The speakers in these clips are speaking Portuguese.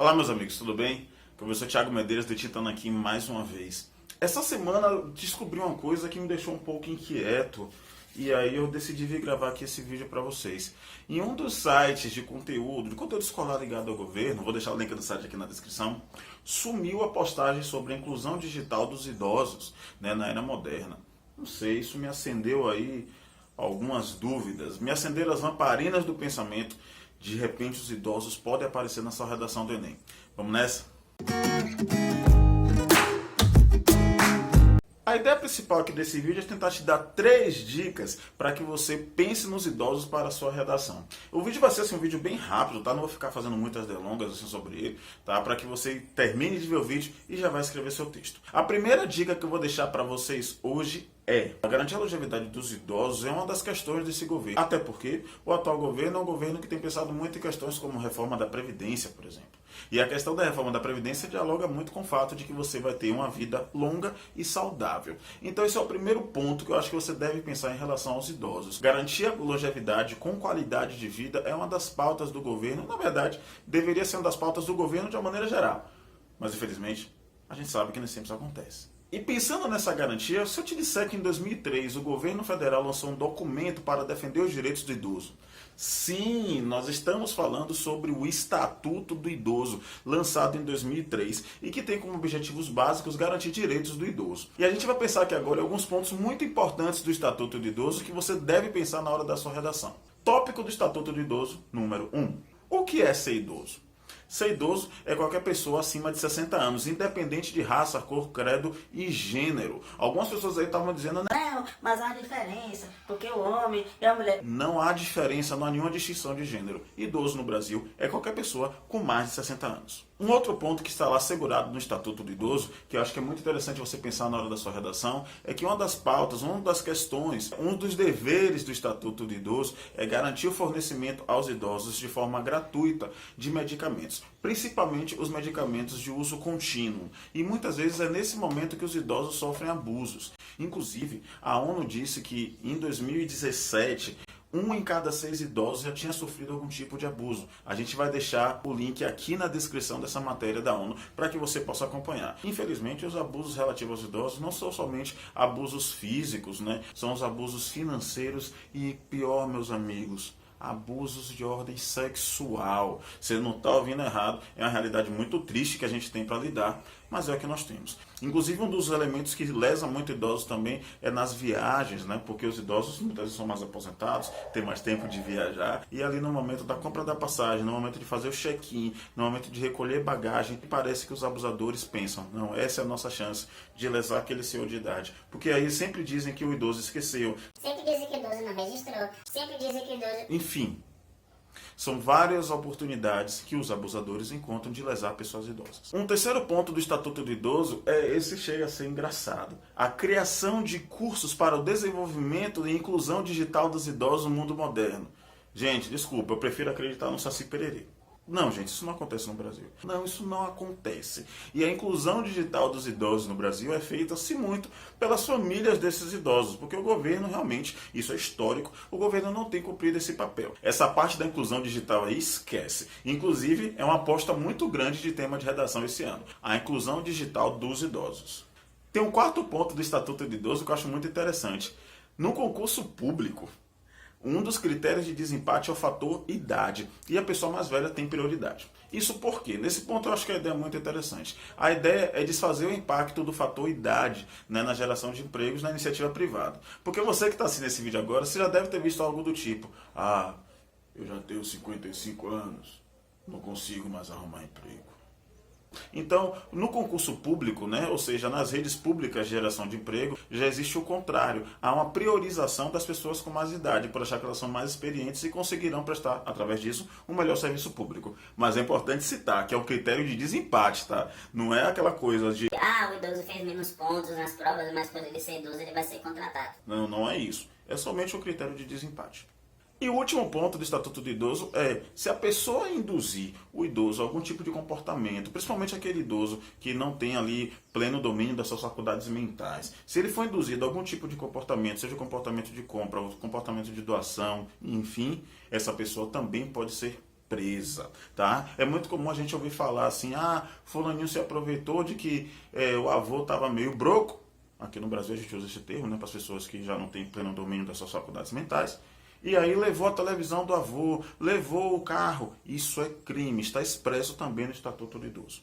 Olá meus amigos, tudo bem? Professor Thiago Medeiros digitando aqui mais uma vez. Essa semana eu descobri uma coisa que me deixou um pouco inquieto e aí eu decidi vir gravar aqui esse vídeo para vocês. Em um dos sites de conteúdo escolar ligado ao governo, vou deixar o link do site aqui na descrição, sumiu a postagem sobre a inclusão digital dos idosos, na era moderna. Não sei, isso me acendeu aí algumas dúvidas, me acenderam as lamparinas do pensamento. De repente os idosos podem aparecer na sua redação do Enem. Vamos nessa? A ideia principal aqui desse vídeo é tentar te dar 3 dicas para que você pense nos idosos para a sua redação. O vídeo vai ser assim, um vídeo bem rápido, tá? Não vou ficar fazendo muitas delongas assim, sobre ele, tá? Para que você termine de ver o vídeo e já vai escrever seu texto. A primeira dica que eu vou deixar para vocês hoje é: a garantir a longevidade dos idosos é uma das questões desse governo. Até porque o atual governo é um governo que tem pensado muito em questões como reforma da Previdência, por exemplo. E a questão da reforma da Previdência dialoga muito com o fato de que você vai ter uma vida longa e saudável. Então esse é o primeiro ponto que eu acho que você deve pensar em relação aos idosos. Garantir a longevidade com qualidade de vida é uma das pautas do governo. Na verdade, deveria ser uma das pautas do governo de uma maneira geral. Mas infelizmente, a gente sabe que nem sempre isso acontece. E pensando nessa garantia, se eu te disser que em 2003 o governo federal lançou um documento para defender os direitos do idoso. Sim, nós estamos falando sobre o Estatuto do Idoso, lançado em 2003, e que tem como objetivos básicos garantir direitos do idoso. E a gente vai pensar aqui agora em alguns pontos muito importantes do Estatuto do Idoso que você deve pensar na hora da sua redação. Tópico do Estatuto do Idoso, número 1. O que é ser idoso? Ser idoso é qualquer pessoa acima de 60 anos, independente de raça, cor, credo e gênero. Algumas pessoas aí estavam dizendo: não, mas há diferença, porque o homem e a mulher... Não há diferença, não há nenhuma distinção de gênero. Idoso no Brasil é qualquer pessoa com mais de 60 anos. Um outro ponto que está lá assegurado no Estatuto do Idoso, que eu acho que é muito interessante você pensar na hora da sua redação, é que uma das pautas, uma das questões, um dos deveres do Estatuto do Idoso é garantir o fornecimento aos idosos de forma gratuita de medicamentos, principalmente os medicamentos de uso contínuo. E muitas vezes é nesse momento que os idosos sofrem abusos. Inclusive, a ONU disse que em 2017, 1 em cada 6 idosos já tinha sofrido algum tipo de abuso. A gente vai deixar o link aqui na descrição dessa matéria da ONU para que você possa acompanhar. Infelizmente, os abusos relativos aos idosos não são somente abusos físicos, São os abusos financeiros e, pior, meus amigos, abusos de ordem sexual. Você não está ouvindo errado, é uma realidade muito triste que a gente tem para lidar, mas é o que nós temos. Inclusive, um dos elementos que lesa muito idosos também é nas viagens, Porque os idosos muitas vezes são mais aposentados, têm mais tempo de viajar, e ali no momento da compra da passagem, no momento de fazer o check-in, no momento de recolher bagagem, parece que os abusadores pensam: não, essa é a nossa chance de lesar aquele senhor de idade. Porque aí sempre dizem que o idoso esqueceu. Sempre dizem que o idoso não registrou. Sempre dizem que o idoso... Enfim, são várias oportunidades que os abusadores encontram de lesar pessoas idosas. Um terceiro ponto do Estatuto do Idoso esse chega a ser engraçado: a criação de cursos para o desenvolvimento e inclusão digital dos idosos no mundo moderno. Gente, desculpa, eu prefiro acreditar no Saci Pererê. Não, gente, isso não acontece no Brasil. Não, isso não acontece. E a inclusão digital dos idosos no Brasil é feita-se muito pelas famílias desses idosos, porque o governo realmente, isso é histórico, o governo não tem cumprido esse papel. Essa parte da inclusão digital aí, esquece. Inclusive, é uma aposta muito grande de tema de redação esse ano: a inclusão digital dos idosos. Tem um quarto ponto do Estatuto do Idoso que eu acho muito interessante. No concurso público, um dos critérios de desempate é o fator idade, e a pessoa mais velha tem prioridade. Isso por quê? Nesse ponto eu acho que a ideia é muito interessante. A ideia é desfazer o impacto do fator idade na geração de empregos na iniciativa privada. Porque você que está assistindo esse vídeo agora, você já deve ter visto algo do tipo: ah, eu já tenho 55 anos, não consigo mais arrumar emprego. Então, no concurso público, ou seja, nas redes públicas de geração de emprego, já existe o contrário. Há uma priorização das pessoas com mais idade, por achar que elas são mais experientes e conseguirão prestar, através disso, um melhor serviço público. Mas é importante citar que é o critério de desempate, tá? Não é aquela coisa de: o idoso fez menos pontos nas provas, mas por ele ser idoso ele vai ser contratado. Não, não é isso. É somente o critério de desempate. E o último ponto do Estatuto do Idoso é: se a pessoa induzir o idoso a algum tipo de comportamento, principalmente aquele idoso que não tem ali pleno domínio das suas faculdades mentais, se ele for induzido a algum tipo de comportamento, seja comportamento de compra, ou comportamento de doação, enfim, essa pessoa também pode ser empresa, tá? É muito comum a gente ouvir falar assim, fulaninho se aproveitou de que o avô estava meio broco. Aqui no Brasil a gente usa esse termo, né, para as pessoas que já não têm pleno domínio das suas faculdades mentais. E aí levou a televisão do avô, levou o carro. Isso é crime, está expresso também no Estatuto do Idoso.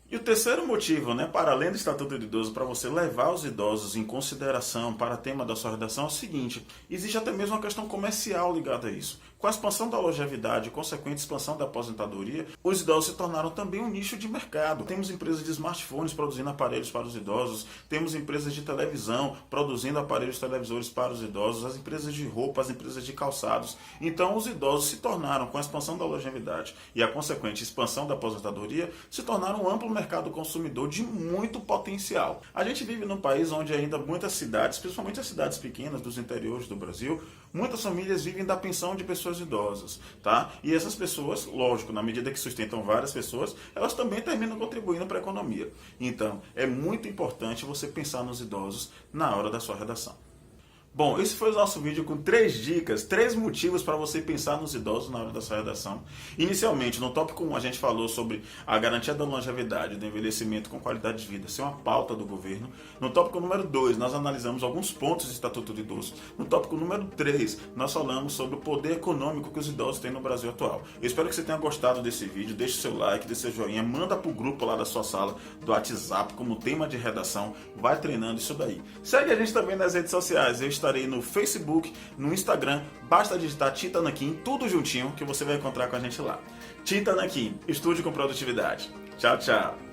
E o terceiro motivo, né, para além do Estatuto do Idoso, para você levar os idosos em consideração para o tema da sua redação é o seguinte: existe até mesmo uma questão comercial ligada a isso. Com a expansão da longevidade e consequente expansão da aposentadoria, os idosos se tornaram também um nicho de mercado. Temos empresas de smartphones produzindo aparelhos para os idosos, temos empresas de televisão produzindo aparelhos televisores para os idosos, as empresas de roupa, as empresas de calçados. Então os idosos se tornaram, com a expansão da longevidade e a consequente expansão da aposentadoria, se tornaram um amplo mercado consumidor de muito potencial. A gente vive num país onde ainda muitas cidades, principalmente as cidades pequenas dos interiores do Brasil, muitas famílias vivem da pensão de pessoas idosas, tá? E essas pessoas, lógico, na medida que sustentam várias pessoas, elas também terminam contribuindo para a economia. Então, é muito importante você pensar nos idosos na hora da sua redação. Bom, esse foi o nosso vídeo com 3 dicas, 3 motivos para você pensar nos idosos na hora da sua redação. Inicialmente, no tópico 1, a gente falou sobre a garantia da longevidade, do envelhecimento com qualidade de vida ser uma pauta do governo. No tópico número 2, nós analisamos alguns pontos do Estatuto do Idoso. No tópico número 3, nós falamos sobre o poder econômico que os idosos têm no Brasil atual. Eu espero que você tenha gostado desse vídeo, deixe seu like, deixe seu joinha, manda para o grupo lá da sua sala do WhatsApp como tema de redação, vai treinando isso daí. Segue a gente também nas redes sociais, eu estarei no Facebook, no Instagram, basta digitar Tita Nanquim, tudo juntinho, que você vai encontrar com a gente lá. Tita Nanquim, estude com produtividade. Tchau, tchau.